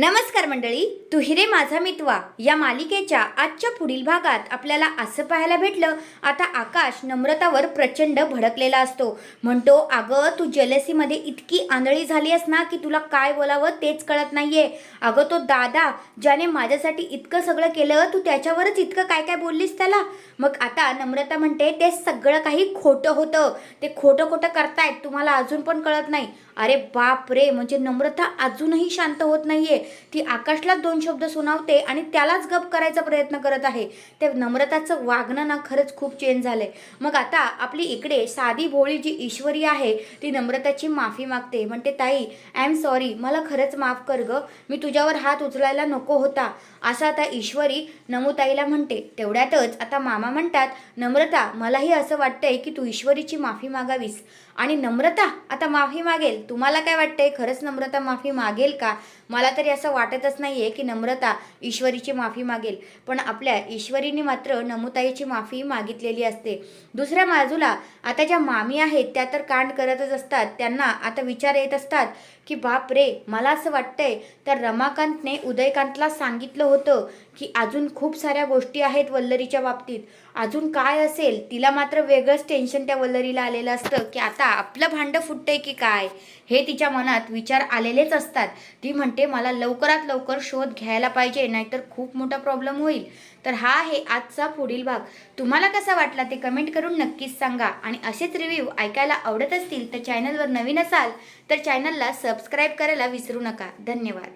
नमस्कार मंडळी, तू हिरे माझा मितवा या मालिकेच्या आजच्या पुढील भागात आपल्याला असं पाहायला भेटलं. आता आकाश नम्रतावर प्रचंड भडकलेला असतो. म्हणतो, अगं तू जेलसीमध्ये इतकी आंधळी झाली आहेस ना की तुला काय बोलावं तेच कळत नाहीये. अगं तो दादा ज्याने माझ्यासाठी इतकं सगळं केलं, तू त्याच्यावरच इतकं काय काय बोललीस त्याला. मग आता नम्रता म्हणते, ते सगळं काही खोटं होतं, ते खोटं खोटं करतायत, तुम्हाला अजून पण कळत नाही. अरे बाप रे, म्हणजे नम्रता अजूनही शांत होत नाहीये. ती आकाशला दोन शब्द सुनावते आणि त्यालाच गप करायचा प्रयत्न करत आहे. ते नम्रताचं वागणं ना खरंच खूप चेंज झालंय. मग आता आपली इकडे साधी भोळी जी ईश्वरी आहे ती नम्रताची माफी मागते. म्हणते, ताई आय एम सॉरी, मला खरंच माफ कर ग, मी तुझ्यावर हात उचलायला नको होता, असं आता ईश्वरी नमुताईला म्हणते. तेवढ्यातच आता मामा म्हणतात, नम्रता मलाही असं वाटतंय की तू ईश्वरीची माफी मागावीस. आणि नम्रता आता माफी मागेल. तुम्हाला काय वाटतंय, खरंच नम्रता माफी मागेल का? मला तरी असं वाटतच नाहीये की नम्रता ईश्वरीची माफी मागेल. पण आपल्या ईश्वरीने मात्र नमुताईची माफी मागितलेली असते. दुसऱ्या बाजूला आता ज्या मामी आहेत त्या तर कांड करतच असतात. त्यांना आता विचार येत असतात की बाप रे, मला असं वाटतंय तर रमाकांतने उदयकांतला सांगितलं होतं की अजून खूप साऱ्या गोष्टी आहेत वल्लरीच्या बाबतीत. अजून काय असेल, तिला मात्र वेगळंच टेन्शन त्या वल्लरीला आलेलं असतं की आता आपलं भांडं फुटतंय की काय, हे तिच्या मनात विचार आलेलेच असतात. ती म्हणते, मला लवकरात लवकर शोध घ्यायला पाहिजे, नाहीतर खूप मोठा प्रॉब्लेम होईल. तर हा आहे आजचा पुढील भाग. तुम्हाला कसा वाटला ते कमेंट करून नक्कीच सांगा. आणि असेच रिव्ह्यू ऐकायला आवडत असतील तर चॅनलवर नवीन असाल तर चॅनलला सबस्क्राईब करायला विसरू नका. धन्यवाद.